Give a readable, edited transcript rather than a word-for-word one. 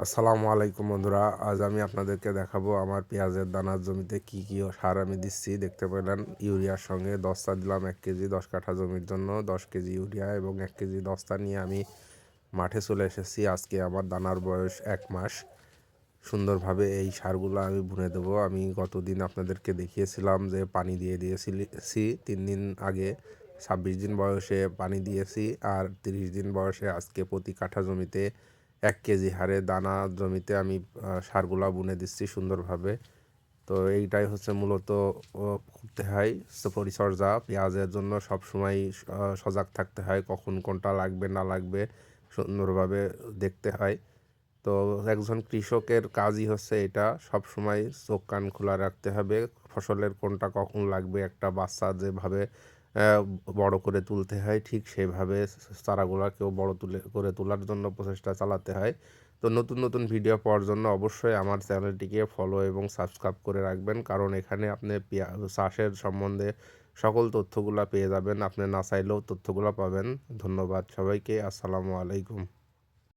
আসসালামু আলাইকুম বন্ধুরা, আজ আমি আপনাদেরকে দেখাবো আমার পেঁয়াজের দানার জমিতে কি কি সার আমি দিচ্ছি। দেখতে পেলেন ইউরিয়ার সঙ্গে দস্তা দিলাম 1 কেজি, 10 কাঠা জমির জন্য 10 কেজি ইউরিয়া এবং 1 কেজি দস্তা নিয়ে আমি মাঠে চলে এসেছি। আজকে আমার দানার বয়স 1 মাস। সুন্দরভাবে এই সারগুলো আমি বুনে দেবো। আমি গতদিন আপনাদেরকে দেখিয়েছিলাম যে পানি দিয়েছি 3 দিন আগে। 26 দিন বয়সে পানি দিয়েছি, আর 30 দিন বয়সে আজকে প্রতি কাঠা জমিতে 1 কেজি হারে দানা জমিতে আমি সারগুলা বুনে দিচ্ছি সুন্দরভাবে। তো এইটাই হচ্ছে মূলত করতে হয় পরিচর্যা। পেঁয়াজের জন্য সবসময় সজাগ থাকতে হয়, কখন কোনটা লাগবে না লাগবে সুন্দরভাবে দেখতে হয়। তো একজন কৃষকের কাজই হচ্ছে এটা, সবসময় চোখ কান খোলা রাখতে হবে ফসলের কোনটা কখন লাগবে। একটা বাচ্চা যেভাবে বড় করে তুলতে হয়, ঠিক সেভাবে চারাগুলাকেও করে তোলার জন্য প্রচেষ্টা চালাতে হয়। তো নতুন নতুন ভিডিও পাওয়ার জন্য অবশ্যই আমার চ্যানেলটিকে ফলো এবং সাবস্ক্রাইব করে রাখবেন, কারণ এখানে আপনি চাষের সম্বন্ধে সকল তথ্যগুলা পেয়ে যাবেন। আপনি না চাইলেও তথ্যগুলো পাবেন। ধন্যবাদ সবাইকে। আসসালামু আলাইকুম।